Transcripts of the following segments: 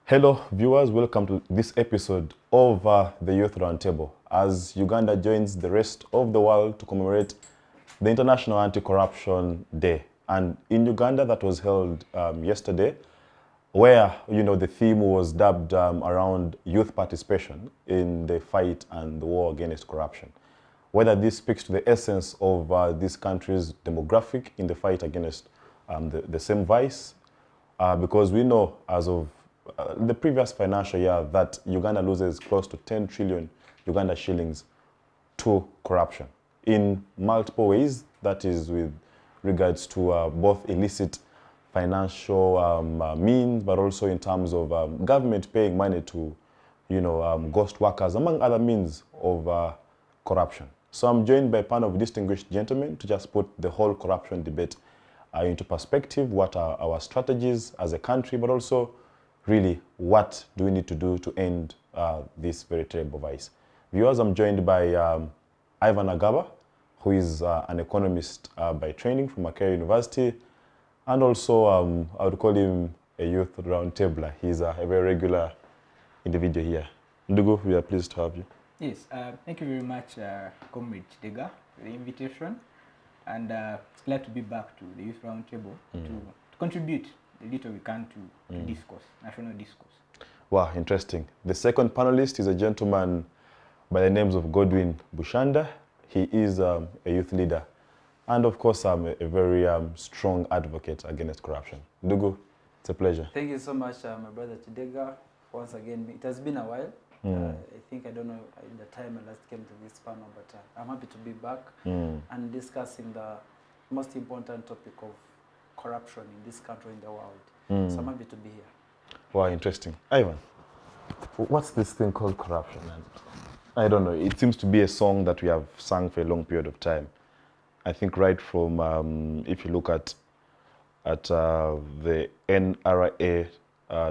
Hello viewers, welcome to this episode of the Youth Roundtable as Uganda joins the rest of the world to commemorate the International Anti-Corruption Day. And in Uganda, that was held yesterday, where the theme was dubbed around youth participation in the fight and the war against corruption. Whether this speaks to the essence of this country's demographic in the fight against the same vice, because we know as of the previous financial year that Uganda loses close to 10 trillion Uganda shillings to corruption in multiple ways. That is with regards to both illicit financial means, but also in terms of government paying money to, ghost workers, among other means of corruption. So I'm joined by a panel of distinguished gentlemen to just put the whole corruption debate into perspective. What are our strategies as a country, but also really what do we need to do to end this very terrible vice? Viewers, I'm joined by Ivan Agaba, who is an economist by training from Makerere University, and also I would call him a youth roundtabler. He's a very regular individual here. Ndugu, we are pleased to have you. Yes, thank you very much, Comrade Chidega, for the invitation. And it's glad to be back to the Youth Roundtable to contribute the little we can to discourse, national discourse. Wow, interesting. The second panelist is a gentleman by the names of Godwin Bushanda. He is a youth leader and, of course, a very strong advocate against corruption. Ndugu, it's a pleasure. Thank you so much, my brother Chidega. Once again, it has been a while. I don't know in the time I last came to this panel, but I'm happy to be back and discussing the most important topic of corruption in this country, in the world. So I'm happy to be here. Wow, interesting. Ivan, what's this thing called corruption? And I don't know, it seems to be a song that we have sung for a long period of time. I think right from, if you look at the NRA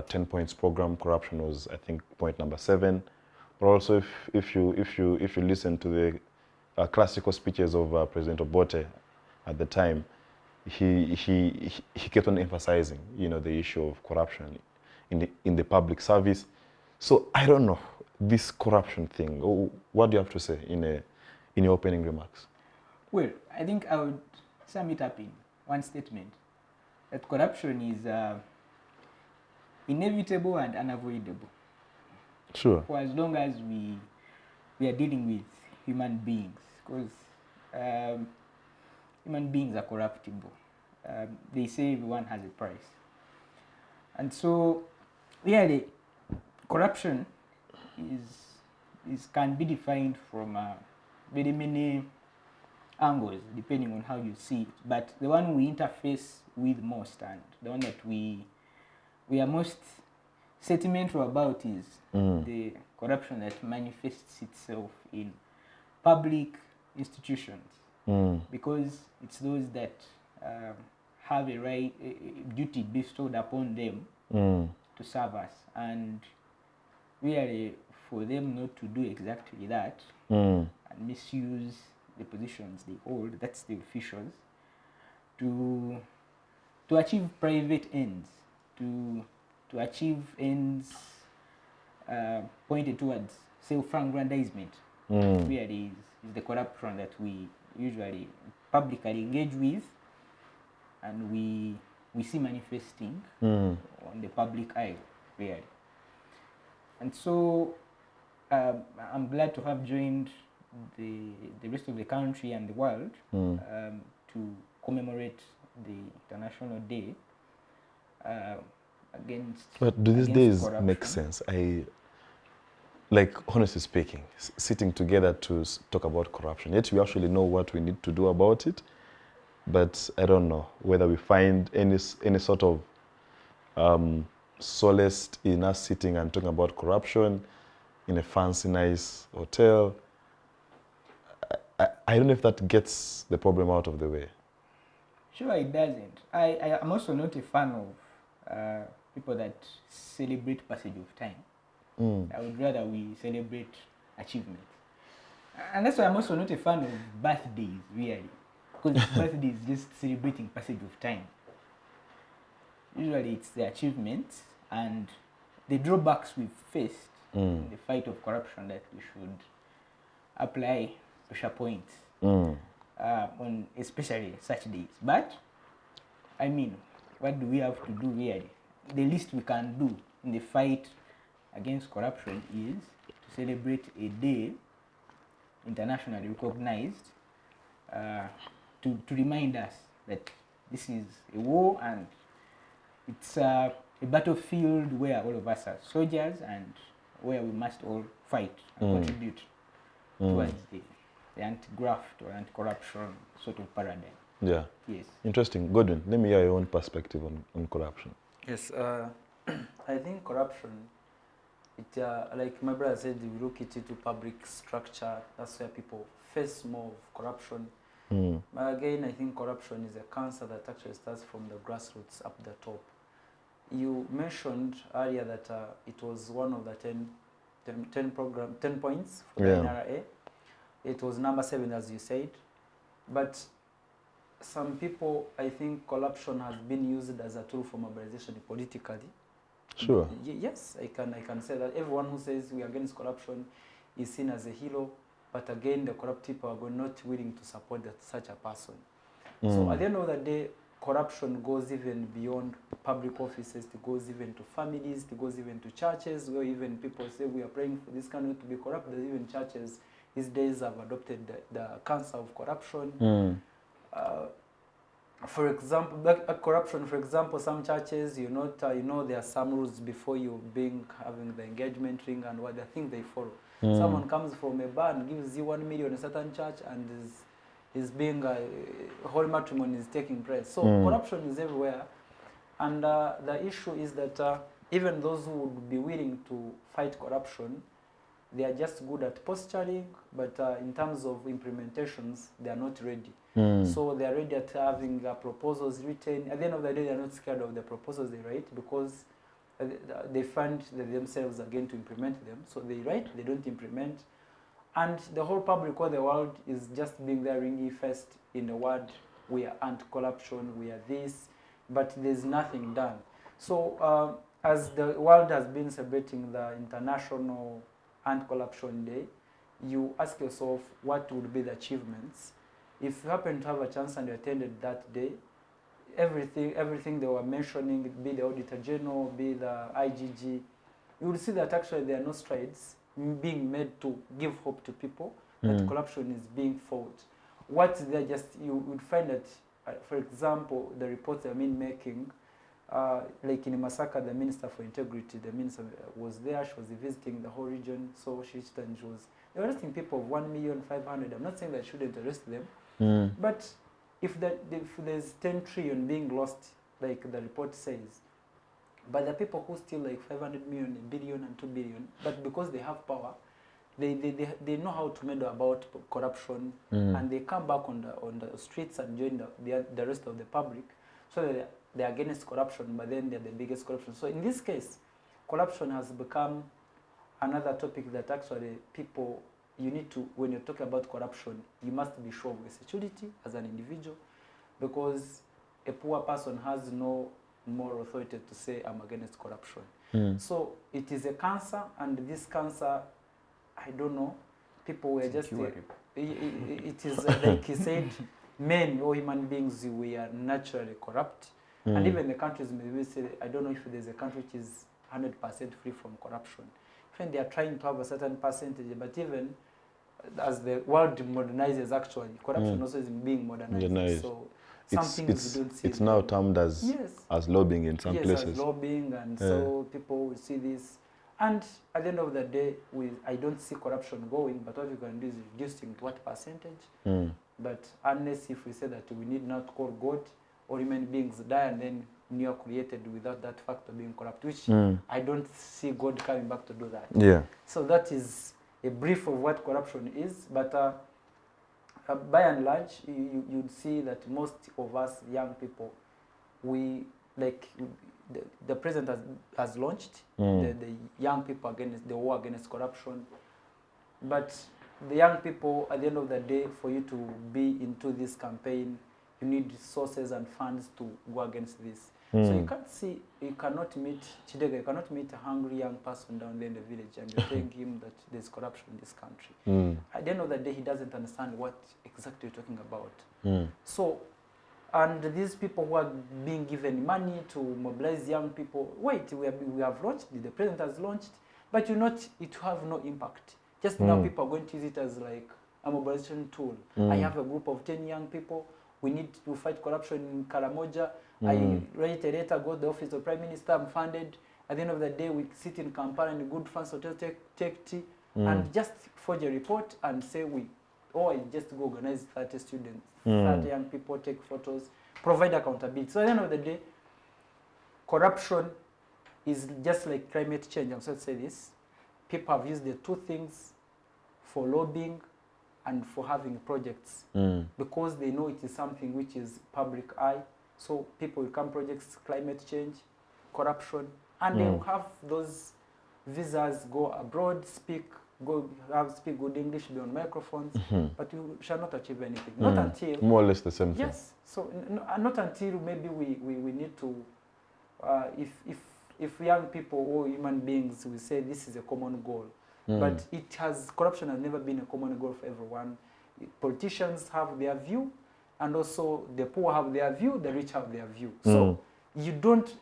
10 points program, corruption was, I think, point number 7. But also, if you listen to the classical speeches of President Obote at the time, he kept on emphasizing, the issue of corruption in the public service. So I don't know this corruption thing. What do you have to say in your opening remarks? Well, I think I would sum it up in one statement: that corruption is inevitable and unavoidable. Sure. For as long as we are dealing with human beings, because human beings are corruptible. They say everyone has a price. And so, really, corruption can be defined from very many angles, depending on how you see it. But the one we interface with most, and the one that we are most sentimental about, is the corruption that manifests itself in public institutions. Because it's those that have a duty bestowed upon them to serve us, and really for them not to do exactly that and misuse the positions they hold, that's the officials, to achieve private ends, to achieve ends pointed towards self-aggrandizement. Really is the corruption that we usually publicly engage with, and we see manifesting on the public eye, really. And so I'm glad to have joined the rest of the country and the world to commemorate the International Day against. But do these days corruption. make sense? Like, honestly speaking, sitting together to talk about corruption, yet we actually know what we need to do about it. But I don't know whether we find any sort of solace in us sitting and talking about corruption in a fancy, nice hotel. I don't know if that gets the problem out of the way. Sure, it doesn't. I am also not a fan of people that celebrate passage of time. I would rather we celebrate achievement. And that's why I'm also not a fan of birthdays, really. Because birthday is just celebrating passage of time. Usually it's the achievements and the drawbacks we've faced in the fight of corruption, that we should apply pressure points on especially such days. But I mean, what do we have to do really? The least we can do in the fight against corruption is to celebrate a day internationally recognized to remind us that this is a war, and it's a battlefield where all of us are soldiers and where we must all fight and contribute towards the anti-graft or anti-corruption sort of paradigm. Yeah. Yes. Interesting. Godwin, let me hear your own perspective on corruption. Yes, I think corruption, it like my brother said, we look it into public structure. That's where people face more of corruption. But again, I think corruption is a cancer that actually starts from the grassroots up the top. You mentioned earlier that it was one of the 10 points for the NRA. It was number 7, as you said. But some people, I think corruption has been used as a tool for mobilization politically. Sure. Yes, I can say that everyone who says we are against corruption is seen as a hero, but again, the corrupt people are not willing to support such a person. So at the end of the day, corruption goes even beyond public offices. It goes even to families. It goes even to churches, where even people say we are praying for this country to be corrupt. There's even churches these days have adopted the cancer of corruption. For example, corruption. For example, some churches, there are some rules before you having the engagement ring and what the thing they follow. Someone comes from a bar and gives you 1 million in a certain church, and is being whole matrimony is taking place. So corruption is everywhere, and the issue is that even those who would be willing to fight corruption, they are just good at posturing, but in terms of implementations, they are not ready. So they are ready at having proposals written. At the end of the day, they are not scared of the proposals they write, because they find that themselves are going to implement them. So they write, they don't implement. And the whole public or the world is just being there ringing first in the word, we are anti-corruption, we are this, but there's nothing done. So as the world has been celebrating the International Anti-Corruption Day, you ask yourself what would be the achievements. If you happen to have a chance and you attended that day, everything they were mentioning, be the Auditor General, be the IGG, you will see that actually there are no strides being made to give hope to people that corruption is being fought. What they you would find that, for example, the reports they've been making, like in Masaka, the Minister for Integrity, the minister was there, she was visiting the whole region, so she was arresting people of 1,500,000. I'm not saying that shouldn't arrest them, but if there's 10 trillion being lost, like the report says, but the people who steal like 500 million, a billion and 2 billion, but because they have power, they know how to meddle about corruption, and they come back on the streets and join the rest of the public, so that they're against corruption, but then they're the biggest corruption. So in this case, corruption has become another topic that actually people, you need to, when you're talking about corruption, you must be sure of your security as an individual, because a poor person has no moral authority to say I'm against corruption. So it is a cancer, and this cancer, I don't know, people were just, it is like he said, men or human beings, we are naturally corrupt. And even the countries, maybe say, I don't know if there's a country which is 100% free from corruption. Even they are trying to have a certain percentage, but even as the world modernizes, actually, corruption also is being modernized. So some things we don't see. It's now termed as lobbying in some places. Yes, as lobbying, and so people will see this. And at the end of the day, I don't see corruption going, but what you can do is reducing to what percentage. But unless if we say that we need not call God, or human beings die and then new are created without that factor being corrupt, which I don't see God coming back to do that. Yeah. So that is a brief of what corruption is, but by and large, you'd see that most of us young people, the president has launched the young people against the war against corruption, but the young people, at the end of the day, for you to be into this campaign, you need resources and funds to go against this. So you cannot meet Chidega, you cannot meet a hungry young person down there in the village and you're telling him that there's corruption in this country. At the end of the day, he doesn't understand what exactly you're talking about. So, and these people who are being given money to mobilize young people, wait, we have launched it, the president has launched, but it will have no impact. Just now people are going to use it as like a mobilization tool. I have a group of 10 young people, we need to fight corruption in Karamoja. I write a letter, go to the office of Prime Minister, I'm funded. At the end of the day, we sit in Kampala in a good fancy hotel, take tea, and just forge a report and say I just go organize 30 students, 30 young people, take photos, provide accountability. So at the end of the day, corruption is just like climate change. I'm sorry to say this. People have used the two things for lobbying and for having projects because they know it is something which is public eye. So people will come projects, climate change, corruption, and they will have those visas, go abroad, speak good English, be on microphones, but you shall not achieve anything. Not until more or less the same thing. Yes. So not until maybe we need to, if young people or human beings will say this is a common goal, but corruption has never been a common goal for everyone. Politicians have their view, and also the poor have their view, the rich have their view. So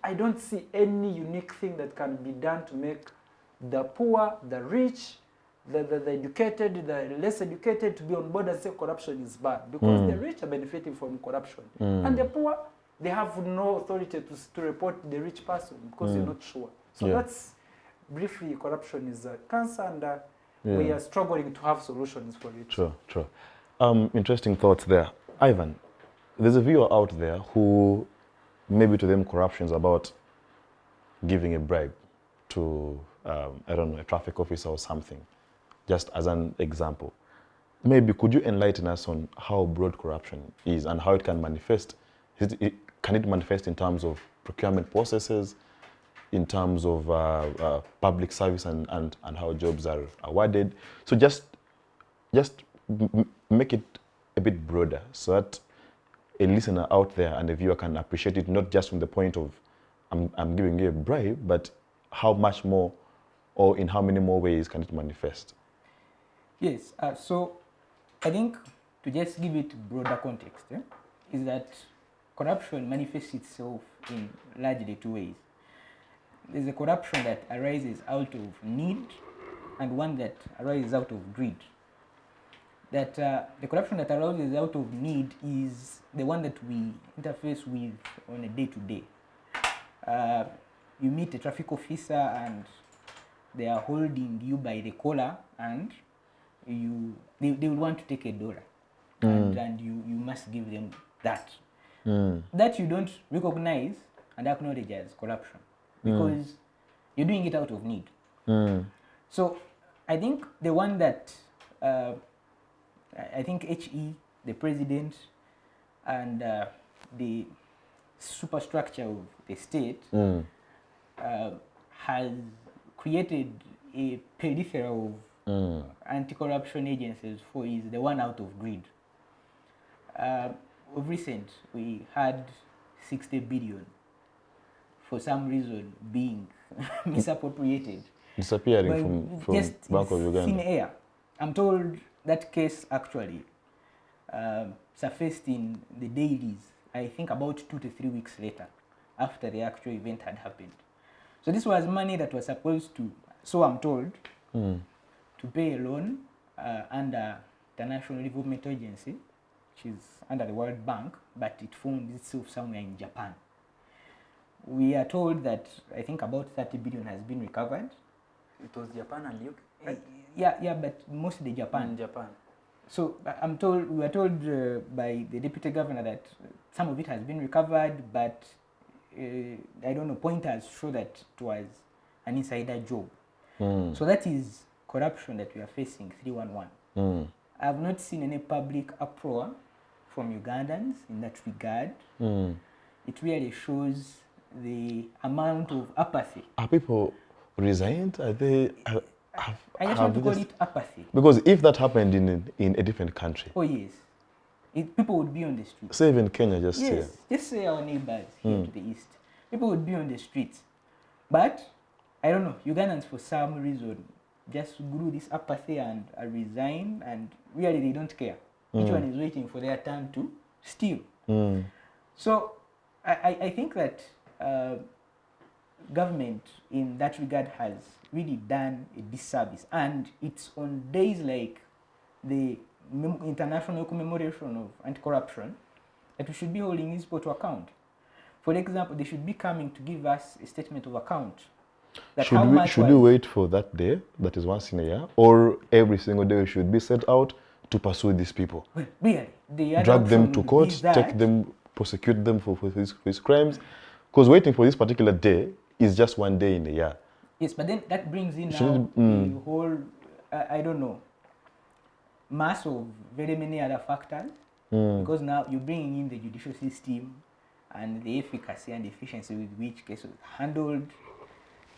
I don't see any unique thing that can be done to make the poor, the rich, the educated, the less educated to be on board and say corruption is bad, because the rich are benefiting from corruption. And the poor, they have no authority to report the rich person because they're not sure. So that's briefly, corruption is a cancer, and we are struggling to have solutions for it. True. Interesting thoughts there. Ivan, there's a viewer out there who maybe to them corruption is about giving a bribe to, I don't know, a traffic officer or something, just as an example. Maybe could you enlighten us on how broad corruption is and how it can manifest? Can it manifest in terms of procurement processes, in terms of public service and how jobs are awarded? So just make it a bit broader so that a listener out there and a viewer can appreciate it, not just from the point of I'm giving you a bribe, but how much more or in how many more ways can it manifest? Yes, so I think to just give it broader context, is that corruption manifests itself in largely two ways. There's a corruption that arises out of need and one that arises out of greed. That the corruption that arises out of need is the one that we interface with on a day-to-day. You meet a traffic officer and they are holding you by the collar, and they will want to take $1, and you must give them that. That you don't recognize and acknowledge as corruption because you're doing it out of need. So I think the one that I think HE, the president, and the superstructure of the state has created a peripheral of anti-corruption agencies for is the one out of greed. Of recent, we had 60 billion for some reason being misappropriated. Disappearing from Bank of Uganda. Thin air. I'm told that case actually surfaced in the dailies, I think about 2 to 3 weeks later, after the actual event had happened. So this was money that was supposed to, so I'm told, to pay a loan under the National Development Agency, which is under the World Bank, but it found itself somewhere in Japan. We are told that I think about 30 billion has been recovered. It was Japan and UK? Yeah, but mostly Japan. Japan. So we were told by the deputy governor that some of it has been recovered, but I don't know, pointers show that it was an insider job. So that is corruption that we are facing, 311. I have not seen any public uproar from Ugandans in that regard. It really shows the amount of apathy. Are people resigned? Are they? I just want to call it apathy. Because if that happened in a different country. Oh yes, people would be on the street. Say even Kenya, just yes, here. just say our neighbors here to the east. people would be on the streets. But I don't know, Ugandans for some reason just grew this apathy and resign, and really they don't care. Each one is waiting for their turn to steal. So I think that government in that regard has really done a disservice, and it's on days like the International Commemoration of Anti-Corruption that we should be holding these people to account. For example, they should be coming to give us a statement of account. That Should we wait for that day, that is once in a year, or every single day we should be set out to pursue these people? Well, really, the other drag them option to would court, be that- take them, prosecute them for his crimes? Because waiting for this particular day is just one day in a year. Yes, but then that brings in now Shouldn't- the whole, I don't know, mass of very many other factors. Because now you're bringing in the judicial system and the efficacy and efficiency with which cases are handled.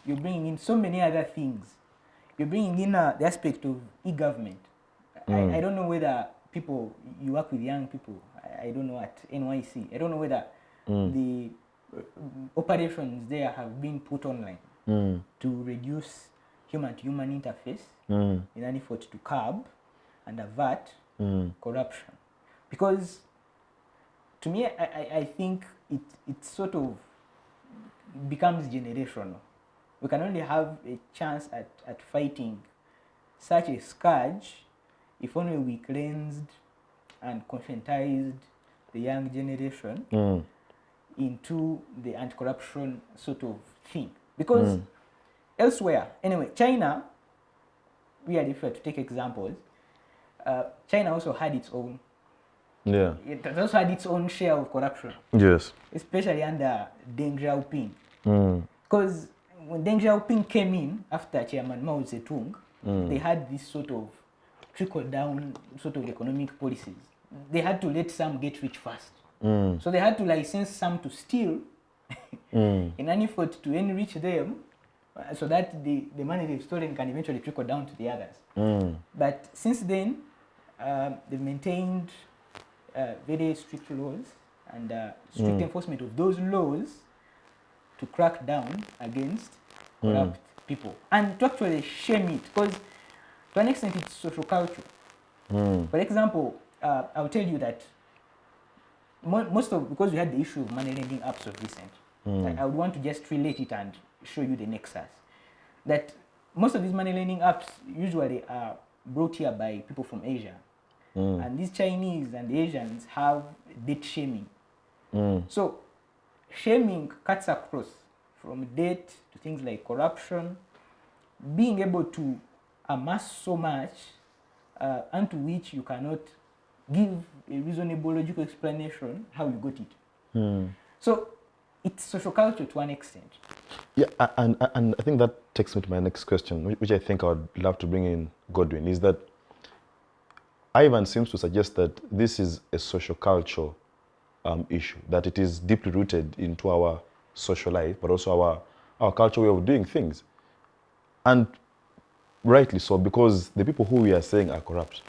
You're bringing in so many other things. You're bringing in the aspect of e-government. I don't know whether people, you work with young people, I don't know at NYC, I don't know whether the operations there have been put online to reduce human-to-human interface in an effort to curb and avert corruption. Because to me, I think it sort of becomes generational. We can only have a chance at fighting such a scourge if only we cleansed and conscientized the young generation into the anti-corruption sort of thing. Because elsewhere, anyway, China, really, if we are to take examples, China also had its own. Yeah. It also had its own share of corruption, Yes. especially under Deng Xiaoping. Because when Deng Xiaoping came in after Chairman Mao Zedong, they had this sort of trickle-down sort of economic policies. They had to let some get rich first. So they had to license some to steal in an effort to enrich them so that the money they've stolen can eventually trickle down to the others. But since then, they've maintained very strict laws and strict enforcement of those laws to crack down against corrupt people and to actually shame it, because to an extent it's social culture. For example, I'll tell you that because we had the issue of money lending apps of recent, I would want to just relate it and show you the nexus. That most of these money lending apps usually are brought here by people from Asia. And these Chinese and Asians have debt shaming. So shaming cuts across from debt to things like corruption, being able to amass so much unto which you cannot give a reasonable logical explanation how you got it. So it's social culture to an extent. Yeah, and I think that takes me to my next question, which I think I would love to bring in Godwin, is that Ivan seems to suggest that this is a social culture issue, that it is deeply rooted into our social life, but also our cultural way of doing things. And rightly so, because the people who we are saying are corrupt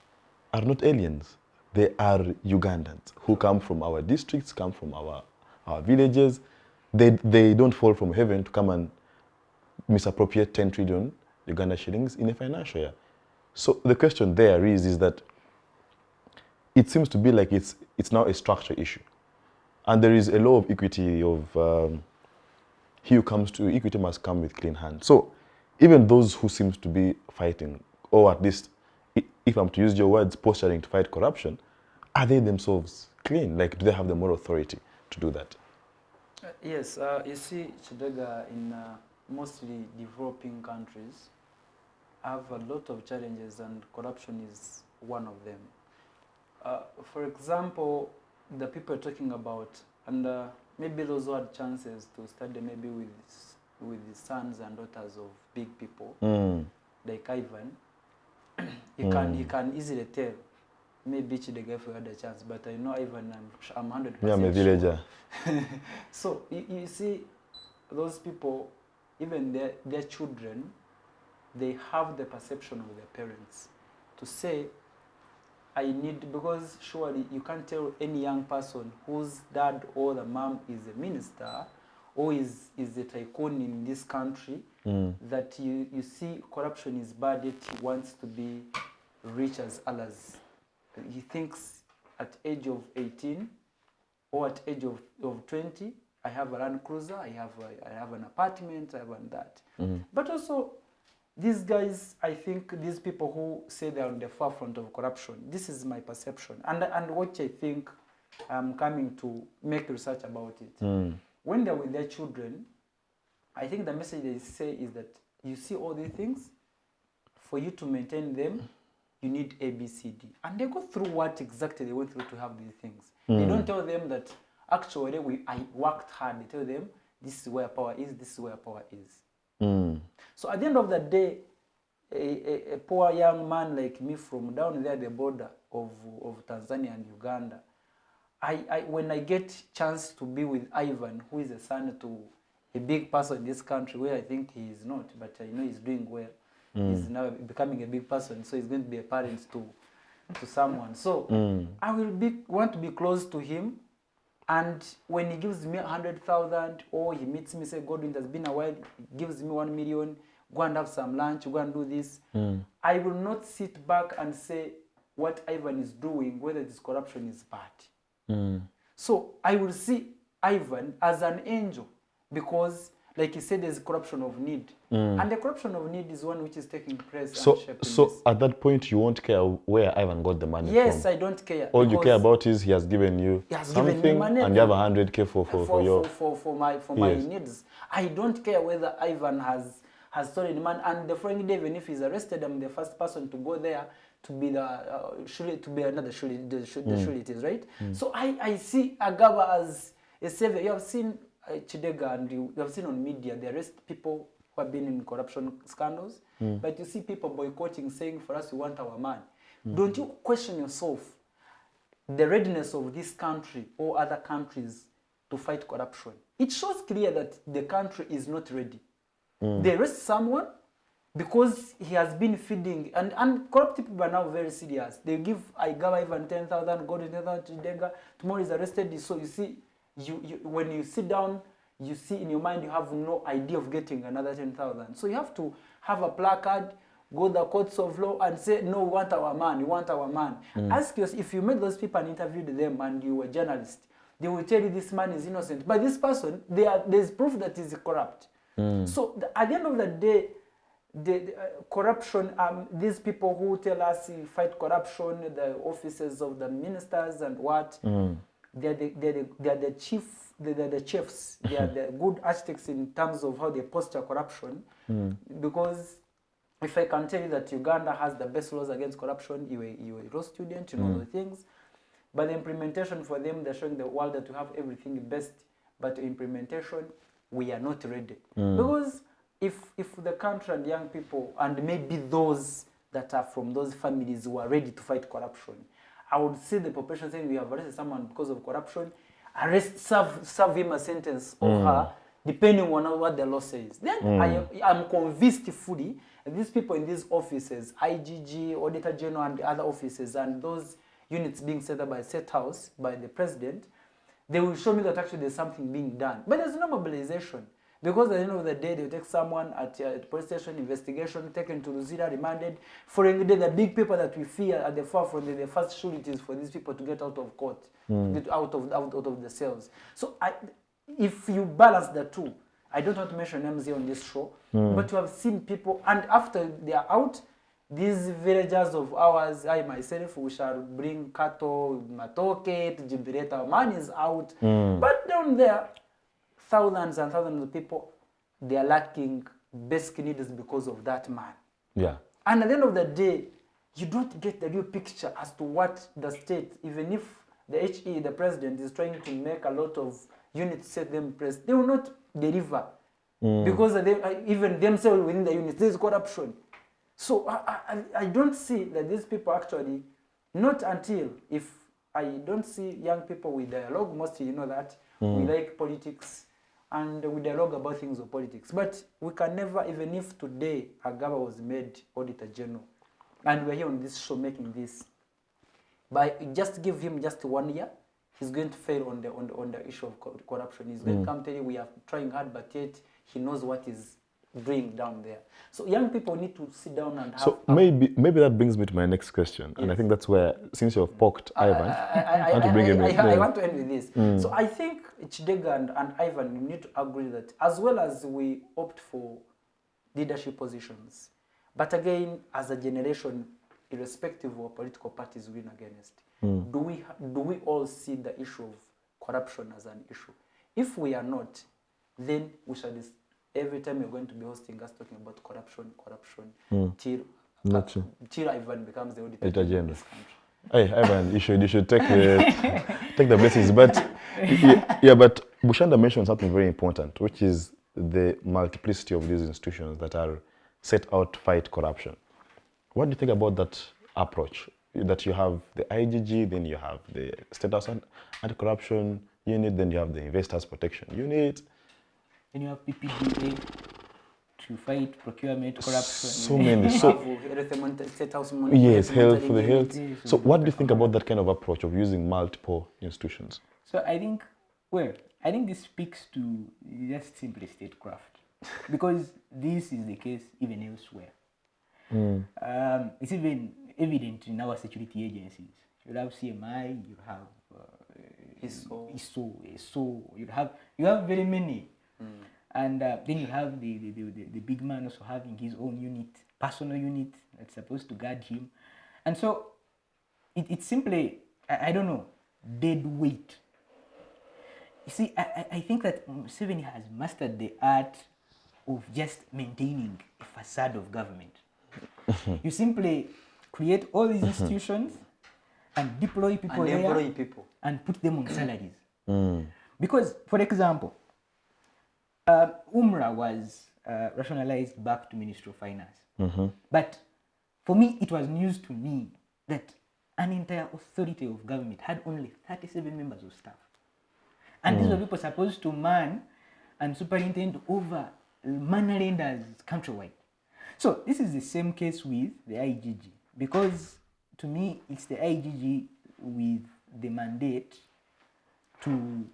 are not aliens. They are Ugandans who come from our districts, come from our villages. They don't fall from heaven to come and misappropriate 10 trillion Uganda shillings in a financial year. So the question there is that it seems to be like it's now a structure issue. And there is a law of equity of he who comes to equity must come with clean hands. So even those who seem to be fighting, or at least, if I'm to use your words, posturing to fight corruption, are they themselves clean? Like, do they have the moral authority to do that? Yes, you see, Chidega, in mostly developing countries, have a lot of challenges, and corruption is one of them. For example, the people you're talking about, and maybe those who had chances to study maybe with the sons and daughters of big people, like Ivan, he can easily tell. Maybe Chidega if we had a chance, but I know Ivan, I'm 100% Yeah, I'm a villager. Sure. So you see, those people, even their children, they have the perception of their parents to say, I need, because surely you can't tell any young person whose dad or the mom is a minister or is a tycoon in this country, that you see corruption is bad, yet he wants to be rich as others. He thinks at age of 18 or at age of 20, I have a Land Cruiser, I have an apartment, I have that. But also, these guys, I think these people who say they're on the forefront of corruption, this is my perception. And what I think I'm coming to make research about it. When they're with their children, I think the message they say is that you see all these things, for you to maintain them, you need A, B, C, D. And they go through what exactly they went through to have these things. They don't tell them that actually I worked hard. They tell them this is where power is, this is where power is. So at the end of the day, a poor young man like me from down there at the border of Tanzania and Uganda, when I get chance to be with Ivan, who is a son to a big person in this country, where I think he is not, but I know he's doing well. He's now becoming a big person, so he's going to be a parent to someone. So I will want to be close to him, and when he gives me 100,000, or he meets me, say, Godwin, it has been a while, he gives me 1 million, go and have some lunch, go and do this. I will not sit back and say what Ivan is doing, whether this corruption is bad. So I will see Ivan as an angel, because like he said, there's corruption of need. And the corruption of need is one which is taking place and shaping So this. at that point, you won't care where Ivan got the money from? Yes, I don't care. All you care about is he has given you something, money, and you have 100K for my needs. I don't care whether Ivan has stolen money. And the following day, even if he's arrested, I'm the first person to go there to be another sureties, right? So I see Agaba as a savior. You have seen Chidega, and you have seen on media, they arrest people who have been in corruption scandals, but you see people boycotting, saying, for us, we want our man. Don't you question yourself the readiness of this country or other countries to fight corruption? It shows clear that the country is not ready. They arrest someone because he has been feeding, and corrupt people are now very serious. They give Igaba even 10,000, go to 10,000, Chidega, tomorrow is arrested. So you see, when you sit down, you see in your mind you have no idea of getting another 10,000. So you have to have a placard, go to the courts of law and say, no, we want our man, we want our man. Ask yourself, if you met those people and interviewed them and you were a journalist, they will tell you this man is innocent. But this person, there's proof that he's corrupt. So at the end of the day, the corruption, these people who tell us fight corruption, the offices of the ministers and what, they're the chiefs, they're the good architects in terms of how they posture corruption. Because if I can tell you that Uganda has the best laws against corruption, you're a law student, you know the things. But the implementation for them, they're showing the world that we have everything best, but implementation, we are not ready. Because if the country and young people, and maybe those that are from those families who are ready to fight corruption, I would see the population saying, we have arrested someone because of corruption, serve him a sentence or her, depending on what the law says. Then I'm convinced fully that these people in these offices, IGG, Auditor General, and the other offices, and those units being set up by State House, by the President, they will show me that actually there's something being done. But there's no mobilization. Because at the end of the day, they take someone at a police station, investigation, taken to Luzira, remanded. Following the day, the big people that we fear at the forefront, the first sureties for these people to get out of court, to get out of the cells. So if you balance the two, I don't want to mention names here on this show, but you have seen people, and after they are out, these villagers of ours, I myself, we shall bring cattle, matoke, to jubilate, our man is out. But down there, thousands and thousands of people, they are lacking basic needs because of that man. Yeah. And at the end of the day, you don't get the real picture as to what the state, even if the HE, the president, is trying to make a lot of units set them press, they will not deliver. Because even themselves within the units, there is corruption. So I don't see that these people actually, not until, if I don't see young people with dialogue, mostly you know that, we like politics, and we dialogue about things of politics. But we can never, even if today Agaba was made Auditor General, and we're here on this show making this, but just give him just 1 year, he's going to fail on the issue of corruption. He's going to come tell you we are trying hard, but yet he knows what he's doing down there. So young people need to sit down and have. So maybe that brings me to my next question, and I think that's where, since you've poked Ivan, I want to bring him in. I want to end with this. So I think Chidega and Ivan, you need to agree that as well as we opt for leadership positions, but again, as a generation, irrespective of what political parties win against, do we all see the issue of corruption as an issue? If we are not, then we shall every time you're going to be hosting us talking about corruption, till Ivan becomes the auditor in this country. Hey, Ivan, you should take the blessings. But but Bushanda mentioned something very important, which is the multiplicity of these institutions that are set out to fight corruption. What do you think about that approach? That you have the IGG, then you have the State House Anti-Corruption Unit, then you have the Investors Protection Unit. Then you have PPDA to fight procurement corruption. So many. Yes, health for the health. So what do you think about that kind of approach of using multiple institutions? So I think this speaks to just simply statecraft, because this is the case even elsewhere. It's even evident in our security agencies. You have CMI, you have ISO, you have very many. And then you have the big man also having his own unit, personal unit that's supposed to guard him. And so it's simply, I don't know, dead weight. You see, I think that Museveni has mastered the art of just maintaining a facade of government. You simply create all these institutions and deploy people and put them on salaries. Because, for example, UMRA was rationalized back to Ministry of Finance. But for me, it was news to me that an entire authority of government had only 37 members of staff. And these were people supposed to man and superintend over money lenders countrywide. So this is the same case with the IGG, because to me, it's the IGG with the mandate to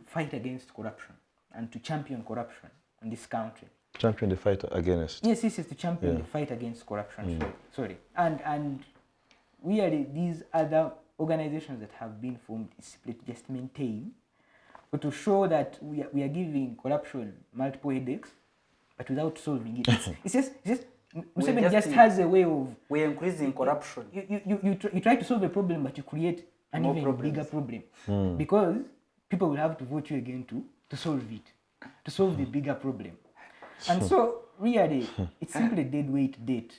fight against corruption and to champion corruption in this country. Champion the fight against? Yes, to champion the fight against corruption. Sorry. And these other organizations that have been formed is to just maintain, but to show that we are giving corruption multiple headaches, but without solving it. It's just Museveni just has a way of... We're increasing corruption. You try to solve a problem, but you create an even bigger problem. Because people will have to vote you again to solve it, to solve the bigger problem. And so, really, it's simply dead weight debt.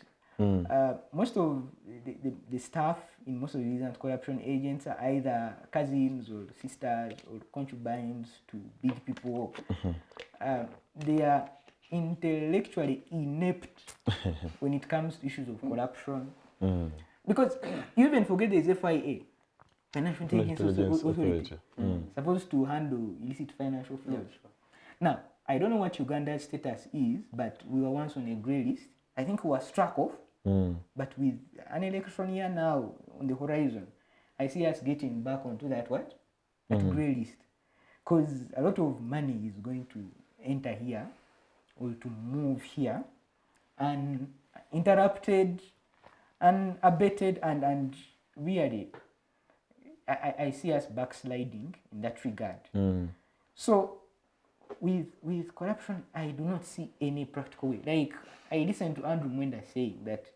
Most of the staff in most of these anti-corruption agents are either cousins or sisters or concubines to big people. They are intellectually inept when it comes to issues of corruption. Because you even forget there's FIA, Financial Intelligence Authority, supposed to handle illicit financial flows. Now, I don't know what Uganda's status is, but we were once on a grey list. I think we were struck off, but with an election year now on the horizon, I see us getting back onto that grey list. Because a lot of money is going to enter here or to move here, and interrupted and abated, and really, I see us backsliding in that regard. So, with corruption, I do not see any practical way. Like, I listened to Andrew Mwenda saying that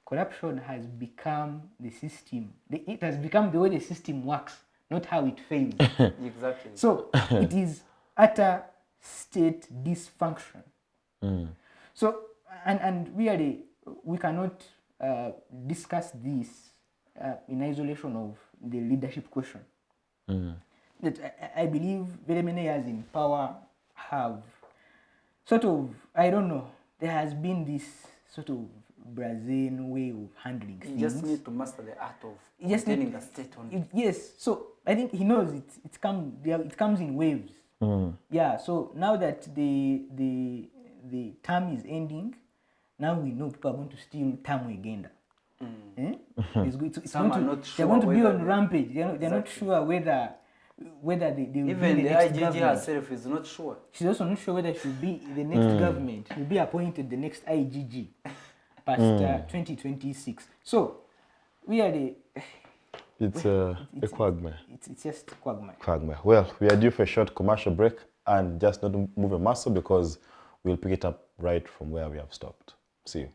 corruption has become the system. It has become the way the system works, not how it fails. Exactly. So, it is utter state dysfunction. So, and really, we cannot discuss this in isolation of the leadership question. That I believe very many years in power have sort of, I don't know, there has been this sort of Brazilian way of handling things. You just need to master the art of maintaining the state on it. Yes, so I think he knows it comes in waves. Yeah, so now that the term is ending, now we know people are going to steal term agenda. It's going to, Some are not they're sure going to be whether on rampage. They're not Exactly. sure whether they will Even be the next IGG government. herself is not sure. She's also not sure whether she'll be the next government. She'll be appointed the next IGG past 2026. So we are the. It's a quagmire. It's just quagmire. Quagmire. Well, we are due for a short commercial break, and just not move a muscle because we'll pick it up right from where we have stopped. See you.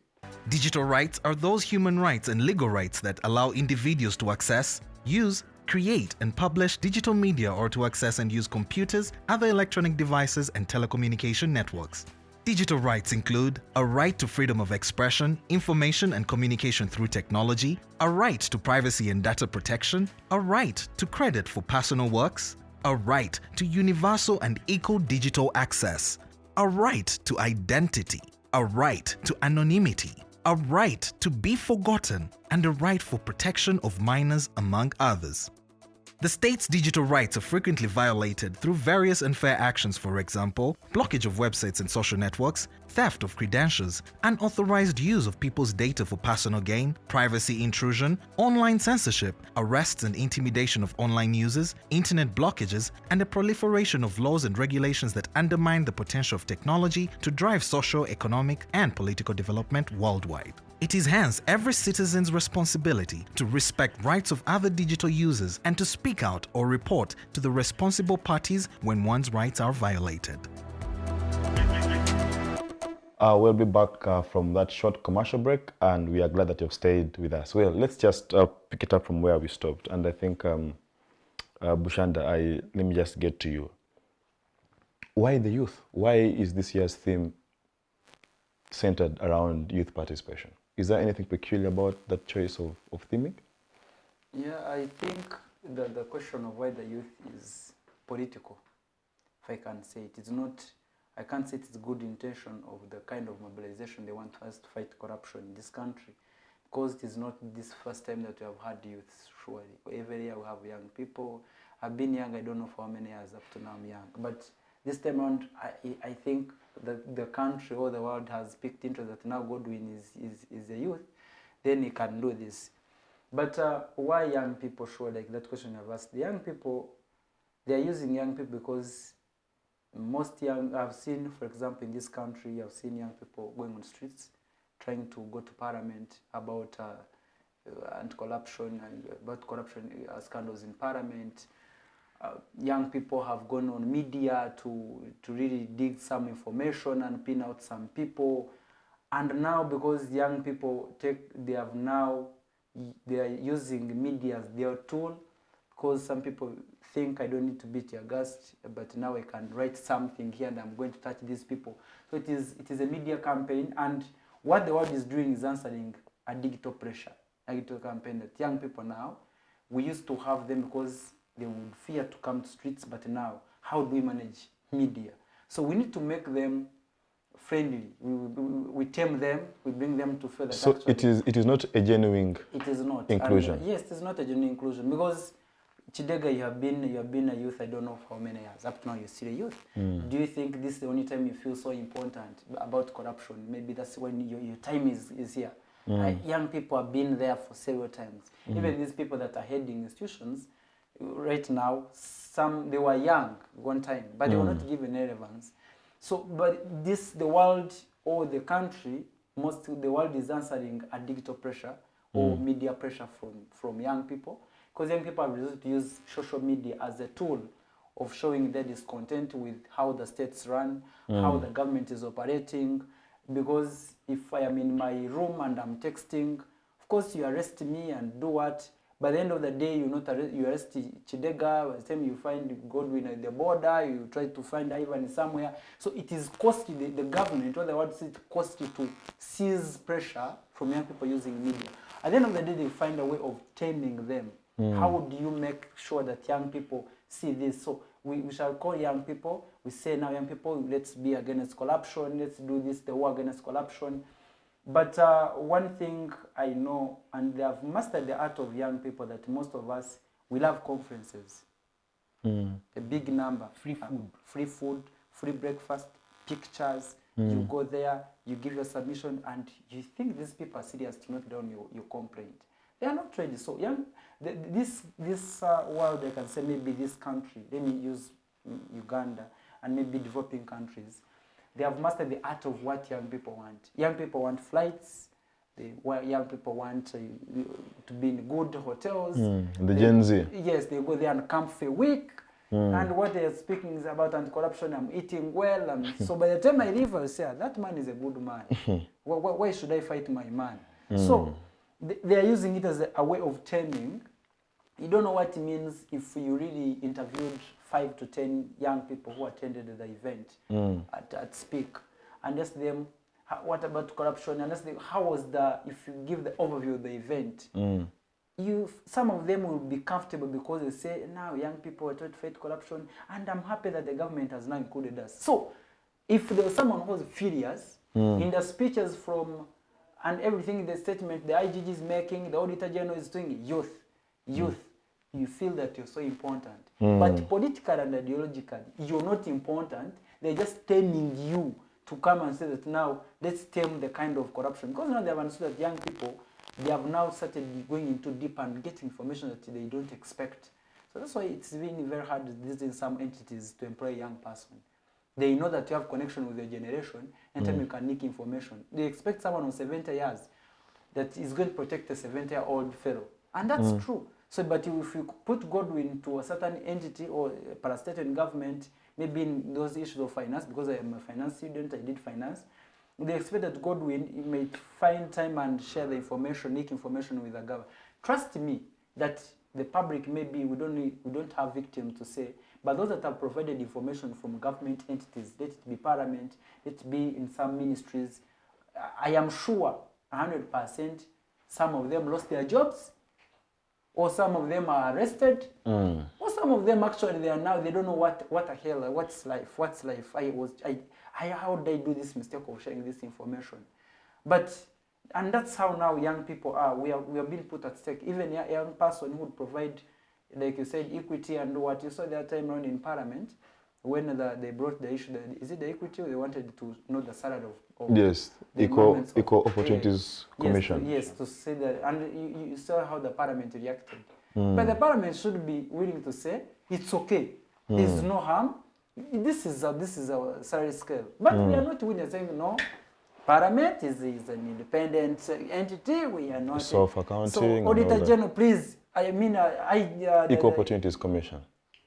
Digital rights are those human rights and legal rights that allow individuals to access, use, create, and publish digital media or to access and use computers, other electronic devices, and telecommunication networks. Digital rights include a right to freedom of expression, information and communication through technology, a right to privacy and data protection, a right to credit for personal works, a right to universal and equal digital access, a right to identity, a right to anonymity, a right to be forgotten, and a right for protection of minors, among others. The state's digital rights are frequently violated through various unfair actions, for example, blockage of websites and social networks, theft of credentials, unauthorized use of people's data for personal gain, privacy intrusion, online censorship, arrests and intimidation of online users, internet blockages, and the proliferation of laws and regulations that undermine the potential of technology to drive social, economic, and political development worldwide. It is hence every citizen's responsibility to respect rights of other digital users and to speak out or report to the responsible parties when one's rights are violated. We'll be back from that short commercial break, and we are glad that you've stayed with us. Well, let's just pick it up from where we stopped. And I think, Bushanda, let me just get to you. Why the youth? Why is this year's theme centered around youth participation? Is there anything peculiar about that choice of theming? Yeah, I think the question of why the youth is political, if I can say it. It's not, I can't say it's good intention of the kind of mobilization they want us to fight corruption in this country, because it is not this first time that we have had youth, surely. Every year we have young people. I've been young, I don't know for how many years, up to now I'm young. But this time around, I think the country or the world has picked interest that now Godwin is a youth, then he can do this. But why young people? Sure, like that question you have asked. The young people, they are using young people because most young, I've seen, for example, in this country, I've seen young people going on streets, trying to go to parliament about anti-corruption, about corruption scandals in parliament. Young people have gone on media to really dig some information and pin out some people. And now, because young people they are using media as their tool, because some people think I don't need to be tear gassed, but now I can write something here and I'm going to touch these people. So it is a media campaign, and what the world is doing is answering a digital pressure, a digital campaign that young people now, we used to have them because they would fear to come to streets, but now, how do we manage media? So we need to make them friendly. We tame them, we bring them to feel that So actually, it is not a genuine it is not inclusion. And, yes, it is not a genuine inclusion, because Chidega, you have been a youth, I don't know for how many years. Up to now, you're still a youth. Do you think this is the only time you feel so important about corruption? Maybe that's when your time is here. Young people have been there for several times. Even these people that are heading institutions, right now, they were young one time, but they were not given relevance. So, but the world or the country, the world is answering a digital pressure or media pressure from young people, because young people have resorted to use social media as a tool of showing their discontent with how the states run, how the government is operating. Because if I am in my room and I'm texting, of course you arrest me and do what? By the end of the day, you arrest Chidega. By the time you find Godwin at the border, you try to find Ivan somewhere. So it is costly, the government, or the world, it's costly to seize pressure from young people using media. At the end of the day, they find a way of taming them. How do you make sure that young people see this? So we shall call young people. We say now, young people, let's be against corruption. Let's do this, the war against corruption. But one thing I know, and they have mastered the art of young people, that most of us, we love conferences. A big number. Free food. Free food, free breakfast, pictures. You go there, you give your submission, and you think these people are serious to note down your complaint. They are not ready. So this world, I can say maybe this country, let me use Uganda and maybe developing countries, they have mastered the art of what young people want. Young people want flights. Young people want to be in good hotels. Gen Z. Yes, they go there and camp for a week. And what they are speaking is about anti-corruption. I'm eating well. So by the time I leave, I say, that man is a good man. Why should I fight my man? So they are using it as a way of taming. You don't know what it means if you really interviewed 5 to 10 young people who attended the event at Speak and ask them, what about corruption? And ask them, how was if you give the overview of the event, some of them will be comfortable because they say, now young people are trying to fight corruption, and I'm happy that the government has now included us. So if there was someone who was furious in the speeches and everything, the statement the IGG is making, the Auditor General is doing, youth, you feel that you're so important. But politically and ideologically, you're not important. They're just taming you to come and say that now let's tame the kind of corruption. Because now they have understood that young people, they have now started going into deep and getting information that they don't expect. So that's why it's been very hard in some entities to employ a young person. They know that you have connection with your generation and time you can leak information. They expect someone of 70 years that is going to protect a 70-year-old fellow. And that's true. So, but if you put Godwin to a certain entity or a parastatal government, maybe in those issues of finance, because I am a finance student, I did finance, they expect that Godwin may find time and share the information, leak information with the government. Trust me that the public, maybe we don't have victims to say, but those that have provided information from government entities, let it be parliament, let it be in some ministries, I am sure 100% some of them lost their jobs, or some of them are arrested, or some of them actually they don't know what the hell, what's life, how did I do this mistake of sharing this information? And that's how now young people are. We are being put at stake. Even a young person who would provide, like you said, equity and what you saw that time around in Parliament, when they brought the issue, is it the equity or they wanted to know the salary of yes, Equal Opportunities Commission. Yes, to say that, and you saw how the Parliament reacted. But the Parliament should be willing to say, it's okay, there's no harm, this is our salary scale. But we are not willing to say, no, Parliament is an independent entity, we are not... Self-accounting. So, Auditor General, please, Equal Opportunities Commission.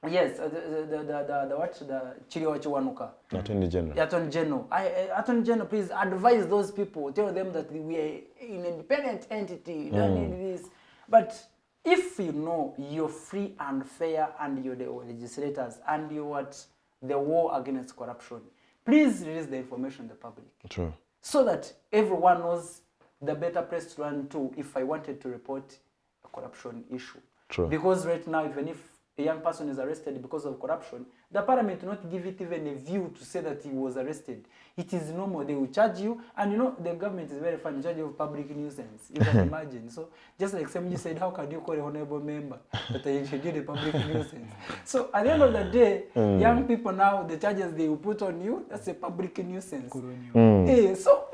Yes, the Chiriwa Chiwanuka. Attorney General. Attorney General. Attorney General, please advise those people. Tell them that we are an independent entity. You don't need this. But if you know you're free and fair and you're the legislators and you're at the war against corruption, please release the information to the public. True. So that everyone knows the better place to run to if I wanted to report a corruption issue. True. Because right now, even if a young person is arrested because of corruption, the Parliament will not give it even a view to say that he was arrested. It is normal. They will charge you. And you know, the government is very funny, charge you of public nuisance. You can imagine. So, just like somebody said, how can you call a honorable member that I introduced a public nuisance? So, at the end of the day, young people now, the charges they will put on you, that's a public nuisance. Hey, so,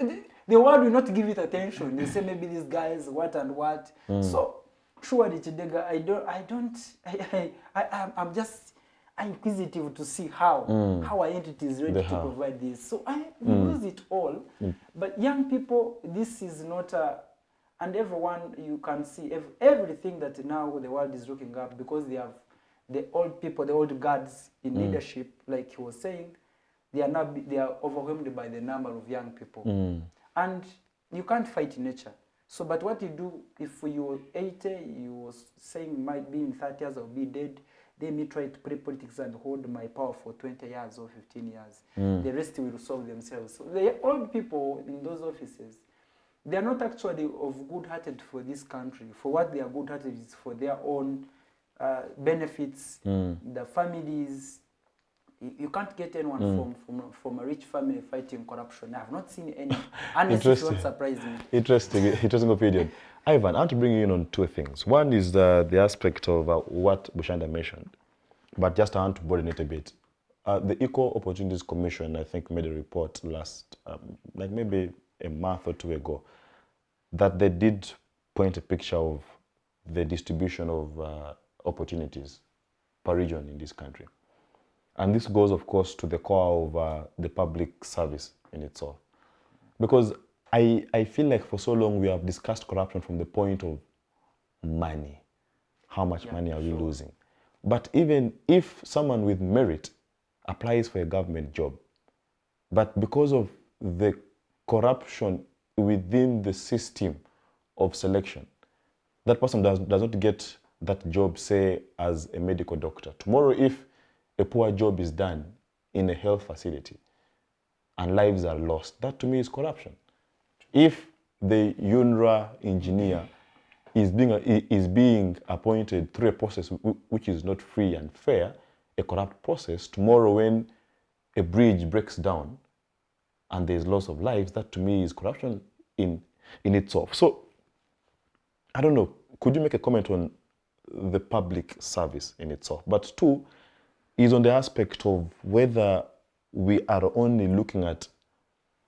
the world will not give it attention. They say maybe these guys, what and what. So, surely, Chidega, I'm just inquisitive to see how our entity is ready to provide this. So I lose it all. But young people, this is not and everyone, you can see everything that now the world is looking up because they have the old people, the old guards in leadership, like he was saying, they are overwhelmed by the number of young people. And you can't fight nature. So, but what you do, if you're 80, you were saying might be in 30 years I'll be dead, they may try to play politics and hold my power for 20 years or 15 years. The rest will solve themselves. So the old people in those offices, they are not actually of good-hearted for this country. For what they are good-hearted is for their own benefits, the families. You can't get anyone from a rich family fighting corruption. I have not seen any. Honestly, it won't surprise me. Interesting opinion. Ivan, I want to bring you in on two things. One is the aspect of what Bushanda mentioned, but just I want to broaden it a bit. the Equal Opportunities Commission, I think, made a report last, like maybe a month or two ago, that they did paint a picture of the distribution of opportunities per region in this country. And this goes, of course, to the core of the public service in itself. Because I feel like for so long we have discussed corruption from the point of money. How much money are we losing? But even if someone with merit applies for a government job, but because of the corruption within the system of selection, that person does not get that job, say, as a medical doctor. Tomorrow, if a poor job is done in a health facility and lives are lost, that to me is corruption. If the UNRWA engineer is being appointed through a process which is not free and fair, a corrupt process, tomorrow when a bridge breaks down and there's loss of lives, that to me is corruption in itself. So, I don't know, could you make a comment on the public service in itself? But two is on the aspect of whether we are only looking at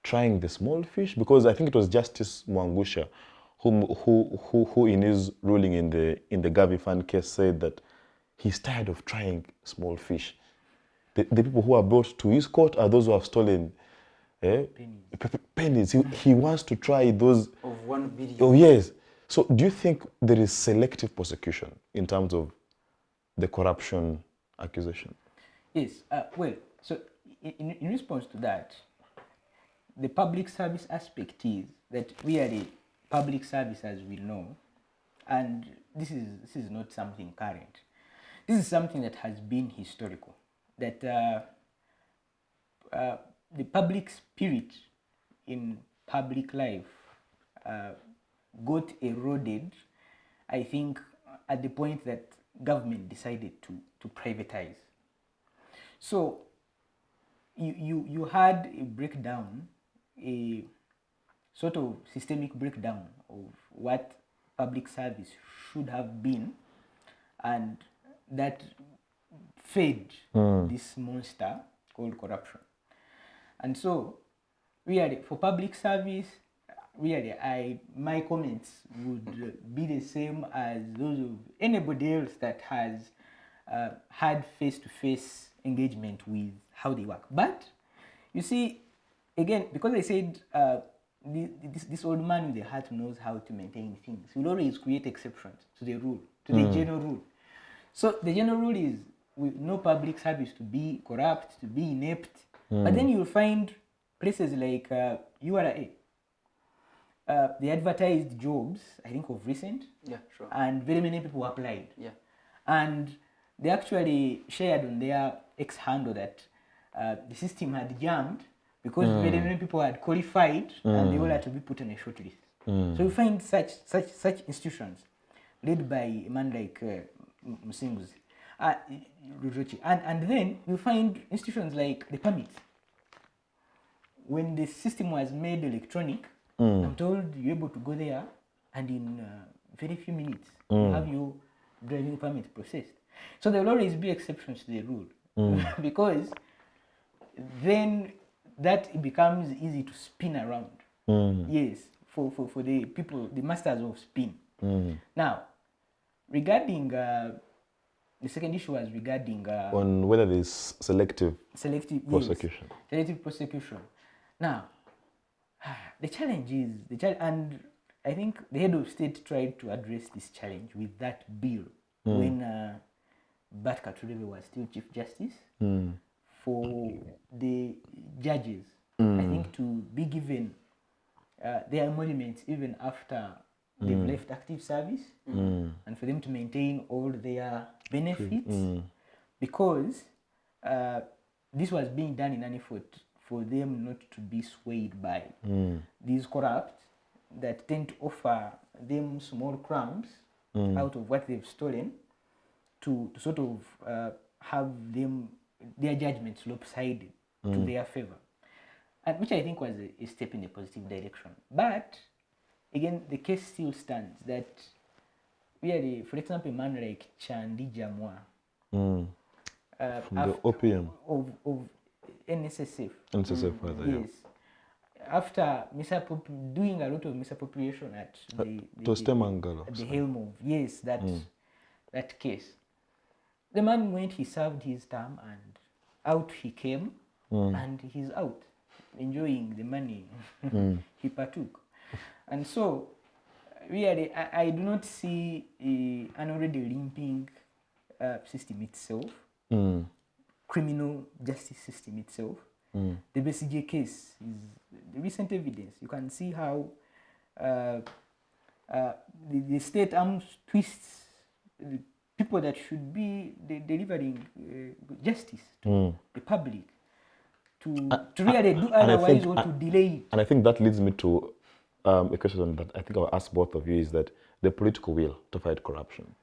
trying the small fish, because I think it was Justice Mwangusha who in his ruling in the Gavi Fund case said that he's tired of trying small fish. The people who are brought to his court are those who have stolen pennies. He wants to try those Of 1 billion. Oh yes. So do you think there is selective prosecution in terms of the corruption accusation? Yes. Well, so in response to that, the public service aspect is that we are a public service as we know, and this is not something current. This is something that has been historical. That the public spirit in public life got eroded, I think, at the point that government decided to privatize. So you had a breakdown, a sort of systemic breakdown of what public service should have been, and that fed this monster called corruption. And so, really, for public service, really, my comments would be the same as those of anybody else that has had face-to-face engagement with how they work. But you see, again, because I said this old man with the heart knows how to maintain things, will always create exceptions to the rule, to the general rule. So the general rule is with no public service to be corrupt, to be inept. But then you'll find places like URA. They advertised jobs, I think, of recent. Yeah, sure. And very many people applied. Yeah. And they actually shared on their X handle that the system had jammed because very many people had qualified and they all had to be put on a short list. So you find such institutions led by a man like Musinguzi. And then you find institutions like the permits. When the system was made electronic, I'm told you're able to go there and in very few minutes you have your driving permit processed. So there will always be exceptions to the rule because then that becomes easy to spin around. Yes, for the people, the masters of spin. Now, regarding the second issue was regarding on whether there's selective prosecution. Yes, selective prosecution. Now, the challenge is and I think the head of state tried to address this challenge with that bill when Bart Katurebe was still Chief Justice for the judges, I think, to be given their emoluments even after they've left active service and for them to maintain all their benefits because this was being done in an effort for them not to be swayed by these corrupt that tend to offer them small crumbs out of what they've stolen to sort of have their judgments lopsided to their favor, and which I think was a step in a positive direction. But again, the case still stands that really, for example, a man like Chandi Jamwa, From the OPM. of NSSF. NSSF further, yeah. Yes. After doing a lot of misappropriation at It was Temangalo. at the helm of, yes, that case. The man went, he served his term, and out he came, and he's out, enjoying the money he partook. And so, really, I do not see an already limping system itself, criminal justice system itself. The BCJ case is the recent evidence. You can see how the state arms twists the people that should be delivering justice to the public to really do otherwise or to delay it. And I think that leads me to a question that I think I'll ask both of you, is that the political will to fight corruption.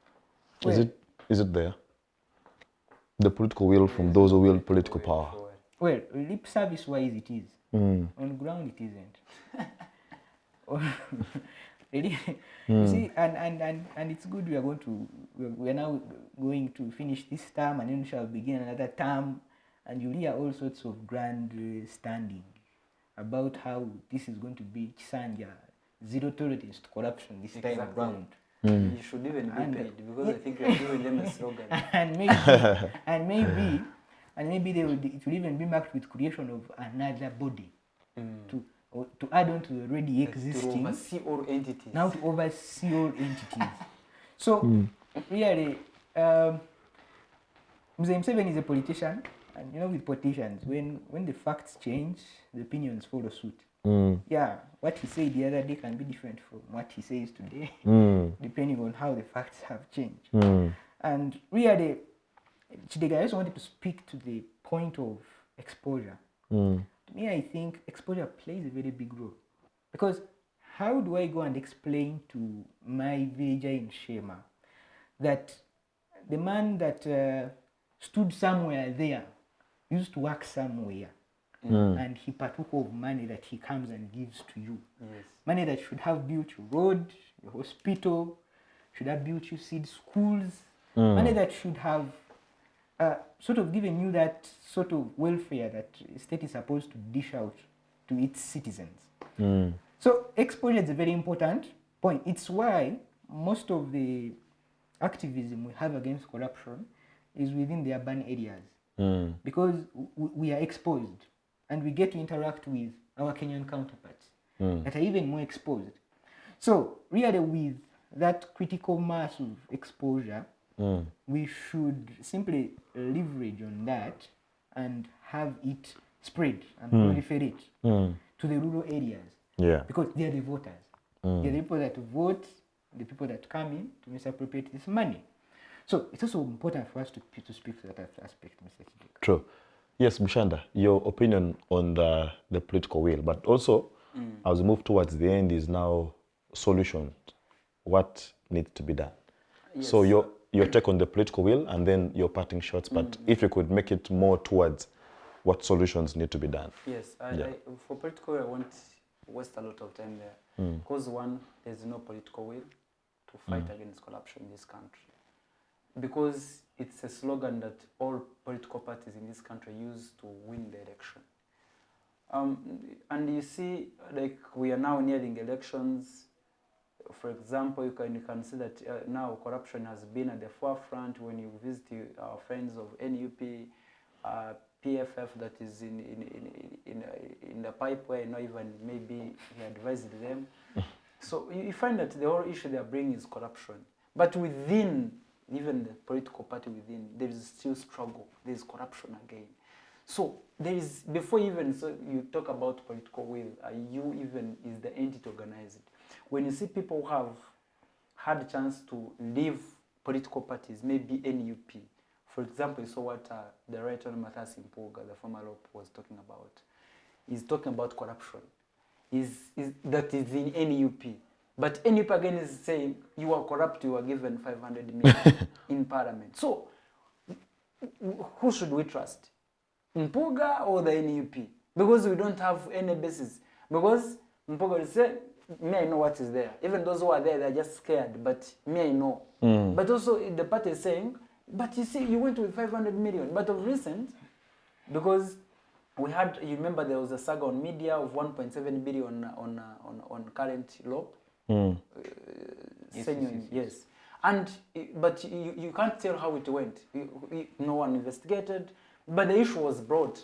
Well, Is it there? The political will from those who wield political power. Well, lip service wise it is. On ground it isn't. Really, you see, and it's good we are now going to finish this term, and then we shall begin another term, and you'll hear all sorts of grand standing about how this is going to be Chisanja, zero tolerance to corruption this time around. You should even be paid, because I think you're giving them a slogan. and maybe it will even be marked with creation of another body to add on to the already existing. To oversee all entities. Now to oversee all entities. So really, Mzee Museveni is a politician, and you know, with politicians, when the facts change, the opinions follow suit. Yeah, what he said the other day can be different from what he says today, depending on how the facts have changed. And really, Chidega, I just wanted to speak to the point of exposure. To me, I think exposure plays a very big role. Because how do I go and explain to my villager in Shema that the man that stood somewhere there used to work somewhere, and he partook of money that he comes and gives to you? Yes. Money that should have built your road, your hospital, should have built you seed schools, money that should have sort of given you that sort of welfare that the state is supposed to dish out to its citizens. So exposure is a very important point. It's why most of the activism we have against corruption is within the urban areas, because we are exposed and we get to interact with our Kenyan counterparts that are even more exposed. So really, with that critical mass of exposure, we should simply leverage on that and have it spread and proliferate to the rural areas. Yeah. Because they are the voters. They are the people that vote, the people that come in to misappropriate this money. So it's also important for us to speak to that aspect, Mr. Chideka. True. Yes, Mushanda, your opinion on the political will, but also as we move towards the end is now solutions. What needs to be done? Yes. So your take on the political will, and then your parting shots, but if you could make it more towards what solutions need to be done. Yes, for political will, I won't waste a lot of time there. Because one, there's no political will to fight against corruption in this country. Because it's a slogan that all political parties in this country use to win the election. And you see, like, we are now nearing elections. For example, you can see that now corruption has been at the forefront when you visit our friends of NUP, PFF, that is in the pipeline, not even maybe he advised them. So you find that the whole issue they are bringing is corruption. But within, even the political party within, there is still struggle. There is corruption again. So there is, before even you talk about political will, is the entity organized? When you see people who have had a chance to leave political parties, maybe NUP, for example, you saw what the Right Honourable Matthias Mpuuga, the former LOP, was talking about. He's talking about corruption. That is in NUP. But NUP again is saying, you are corrupt, you are given 500 million in parliament. So, who should we trust? Mpuuga or the NUP? Because we don't have any basis. Because Mpuuga will say, me, I know what is there. Even those who are there, they're just scared, but me, I know. But also, the party is saying, But you see, you went with 500 million. But of recent, because we had, you remember there was a saga on media of 1.7 billion on current law. Yes. And but you can't tell how it went. No one investigated, but the issue was brought.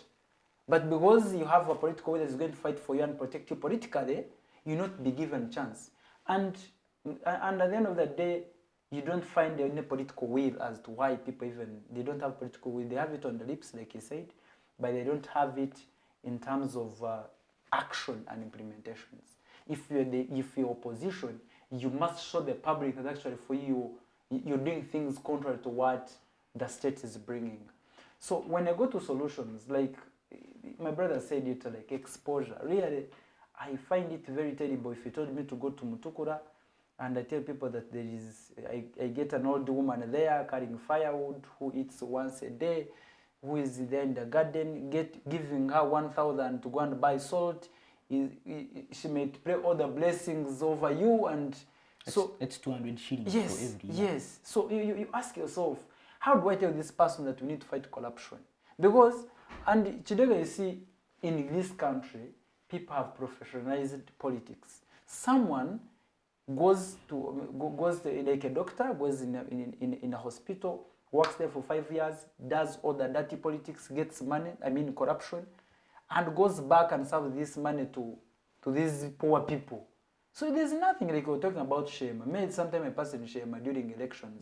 But because you have a political will that is going to fight for you and protect you politically, you not be given a chance. And at the end of the day, you don't find any political will as to why people they don't have political will. They have it on the lips, like you said, but they don't have it in terms of action and implementations. If you're opposition, you must show the public that actually for you're doing things contrary to what the state is bringing. So when I go to solutions, like my brother said it, like exposure, really, I find it very terrible if you told me to go to Mutukura and I tell people that I get an old woman there carrying firewood who eats once a day, who is there in the garden, giving her 1,000 to go and buy salt. She may pray all the blessings over you, and so it's 200 shillings yes, for every year. Yes. So you ask yourself, how do I tell this person that we need to fight corruption? Because, and Chidega, you see, in this country, people have professionalized politics. Someone goes to like a doctor, goes in a hospital, works there for 5 years, does all the dirty politics, gets money, corruption, and goes back and serves this money to these poor people. So there's nothing like we're talking about shame. I made sometime a person shame during elections.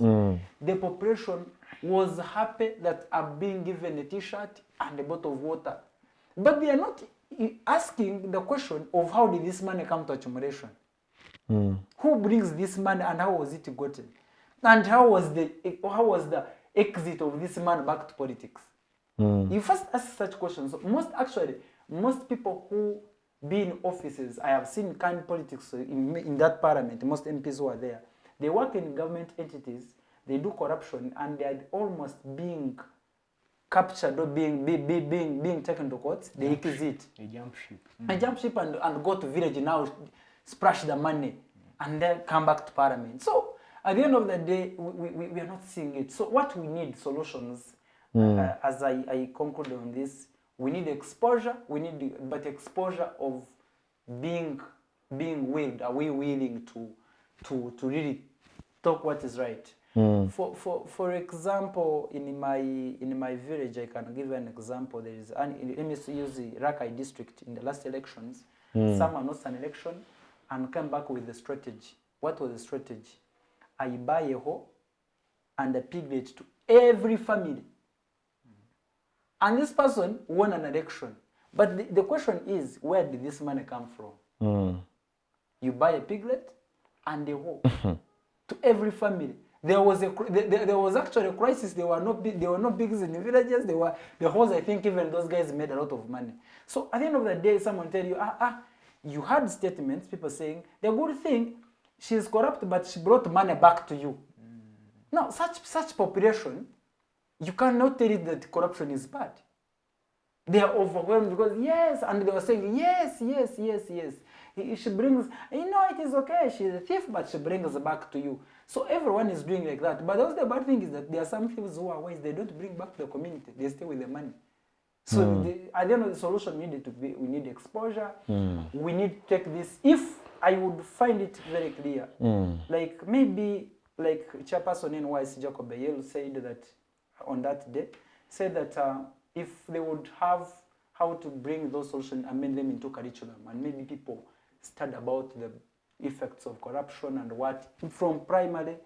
The population was happy that I'm being given a t-shirt and a bottle of water. But they are not asking the question of how did this money come to accumulation? Who brings this money and how was it gotten? And how was the exit of this man back to politics? You first ask such questions. Most people who be in offices, I have seen kind politics in that parliament, most MPs who are there, they work in government entities, they do corruption, and they are almost being captured or being taken to court. They exit. A jump ship. A jump ship and go to village now, splash the money, and then come back to parliament. So at the end of the day, we are not seeing it. So what we need solutions, as I conclude on this, we need exposure. But exposure of being willed. Are we willing to really talk what is right? For example, in my village, I can give an example. There is let me use the Rakai district in the last elections. Someone lost an election and came back with the strategy. What was the strategy? I buy a hoe and a piglet to every family. And this person won an election. But the question is, where did this money come from? You buy a piglet and a hoe to every family. There was actually a crisis. There were no pigs in the villages. The hoes, I think even those guys made a lot of money. So at the end of the day, someone tell you, you had statements, people saying, the good thing, she's corrupt, but she brought money back to you. Now, such population, you cannot tell it that corruption is bad. They are overwhelmed because yes, and they were saying yes. She brings, it is okay, she's a thief, but she brings back to you. So everyone is doing like that. But also the bad thing is that there are some thieves who are wise, they don't bring back to the community, they stay with the money. So at the end of the solution needed to be, we need exposure, we need to take this. If I would find it very clear, like maybe like Chairperson NYC Jacob Bayel said that on that day, said that if they would have how to bring those solutions, amend them into curriculum, and maybe people study about the effects of corruption and what, from primary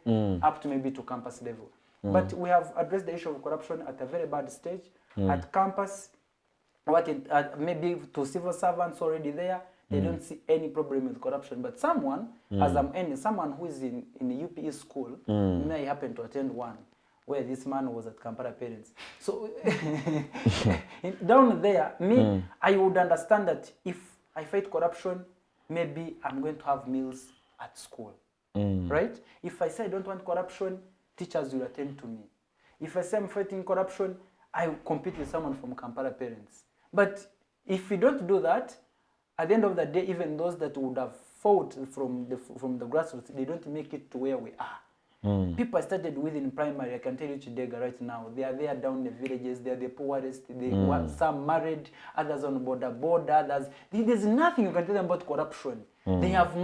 up to maybe to campus level. But we have addressed the issue of corruption at a very bad stage. At campus, maybe to civil servants already there, they don't see any problem with corruption. But someone, someone who is in the UPE school, may happen to attend one, where this man was at Kampala Parents. So down there, I would understand that if I fight corruption, maybe I'm going to have meals at school, right? If I say I don't want corruption, teachers will attend to me. If I say I'm fighting corruption, I will compete with someone from Kampala Parents. But if we don't do that, at the end of the day, even those that would have fought from the grassroots, they don't make it to where we are. People I started with in primary, I can tell you Chidega right now, they are there down in the villages, they are the poorest, some married, others on border, others. There's nothing you can tell them about corruption. They have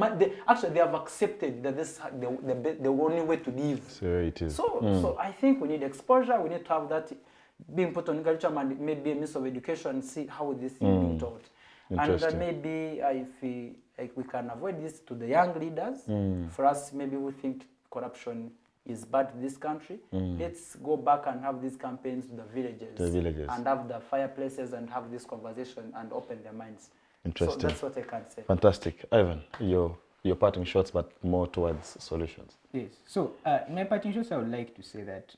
actually they have accepted that this the only way to live. So it is. So I think we need exposure, we need to have that being put on curriculum and maybe a means of education, see how this thing being taught. And maybe if we can avoid this to the young leaders, for us maybe we think corruption is bad in this country, let's go back and have these campaigns to the villages, and have the fireplaces and have this conversation and open their minds. Interesting. So that's what I can say. Fantastic. Ivan, your parting shots, but more towards solutions. Yes. So in my parting shots, I would like to say that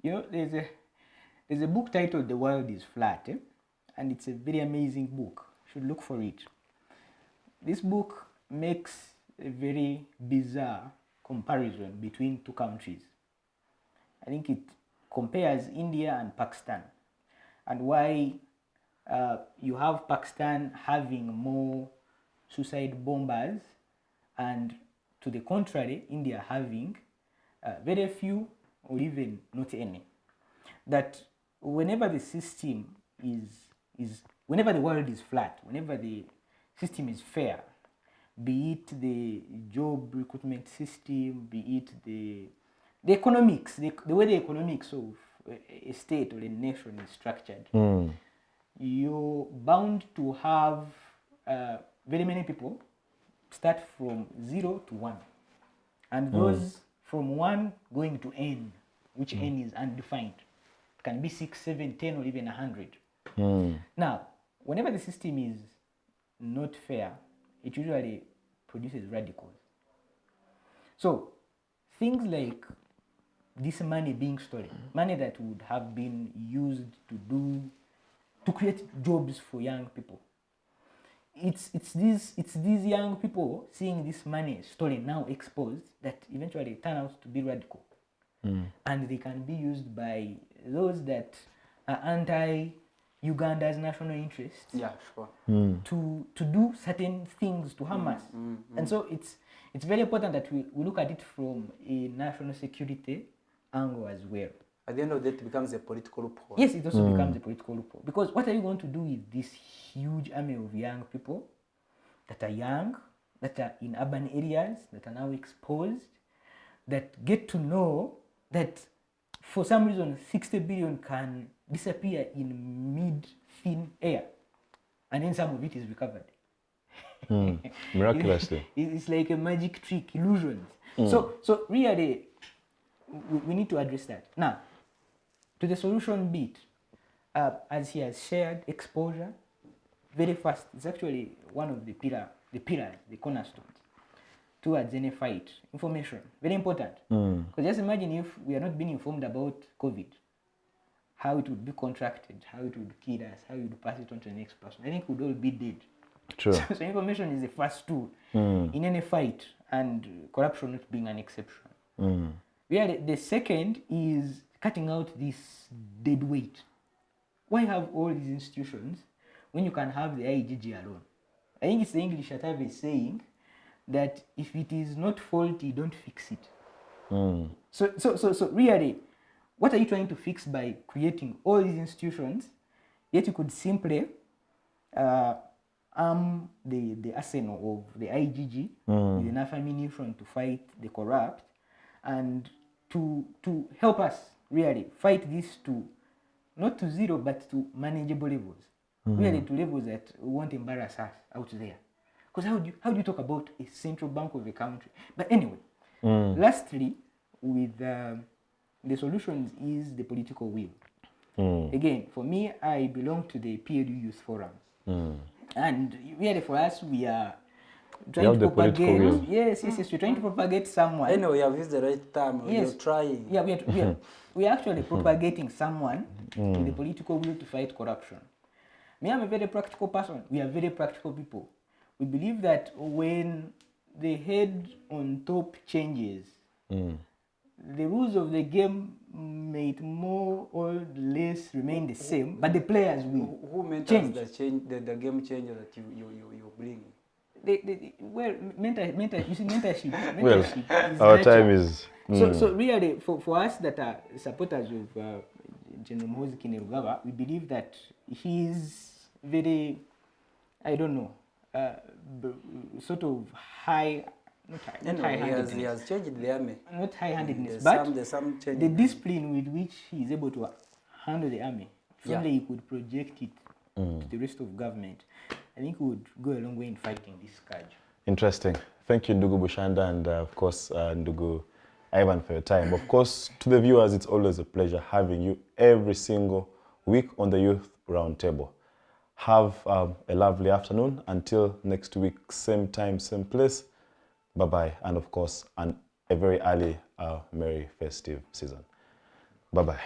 there's a book titled "The World Is Flat," and it's a very amazing book. You should look for it. This book makes a very bizarre comparison between two countries. I think it compares India and Pakistan, and why you have Pakistan having more suicide bombers, and to the contrary, India having very few or even not any. That whenever the system whenever the world is flat, whenever the system is fair, be it the job recruitment system, be it the economics, the way the economics of a state or a nation is structured, you're bound to have very many people start from 0 to 1. And those from 1 going to n, which n is undefined. It can be 6, 7, 10, or even 100. Now, whenever the system is not fair, it usually produces radicals. So, things like this money being stolen, money that would have been used to create jobs for young people. It's these young people seeing this money stolen, now exposed, that eventually turn out to be radical. And they can be used by those that are anti-Uganda's national interests, Yeah, sure. to do certain things to harm us. And so it's very important that we look at it from a national security angle as well. At the end of the day, it becomes a political loophole. Yes, it also becomes a political loophole. Because what are you going to do with this huge army of young people that are young, that are in urban areas, that are now exposed, that get to know that for some reason 60 billion can disappear in mid-thin air, and then some of it is recovered. Miraculously. It's like a magic trick, illusions. So really, we need to address that. Now, to the solution bit, as he has shared, exposure, very fast. It's actually one of the pillars, the cornerstones towards any fight. Information, very important. Because just imagine if we are not being informed about COVID, how it would be contracted, how it would kill us, how you would pass it on to the next person. I think we'd all be dead. True. So information is the first tool in any fight, and corruption not being an exception. The second is cutting out this dead weight. Why have all these institutions when you can have the IGG alone? I think it's the English that have a saying that if it is not faulty, don't fix it. So really, what are you trying to fix by creating all these institutions? Yet you could simply arm the arsenal of the IGG with enough ammunition to fight the corrupt, and to help us really fight this to not to zero but to manageable levels, really to levels that won't embarrass us out there. Because how do you talk about a central bank of a country? But anyway, lastly, with the solutions is the political will. Again, for me, I belong to the PLU Youth Forums, and really for us, we are trying to propagate. Yes, we're trying to propagate someone. Anyway, I've used the right term. Yes. You're trying. Yeah, we are actually propagating someone to the political will to fight corruption. Me, I'm a very practical person. We are very practical people. We believe that when the head on top changes, the rules of the game may more or less remain the same, but the players will Who mentors change. the game changer that you bring? Well, mentorship. Well, Mentorship is our natural. time is So really, for us that are supporters of General Muhoozi Kainerugaba, we believe that he's very, I don't know, sort of high, not Anyway, he high-handedness. has changed the army. Not high-handedness, There's some change. the discipline with which he is able to handle the army, if Yeah. only he could project it to the rest of government, I think would go a long way in fighting this scourge. Interesting. Thank you, Ndugu Bushanda, and of course, Ndugu Ivan, for your time. Of course, to the viewers, it's always a pleasure having you every single week on the Youth Roundtable. Have a lovely afternoon. Until next week, same time, same place. Bye-bye. And of course, a very early Merry festive season. Bye-bye.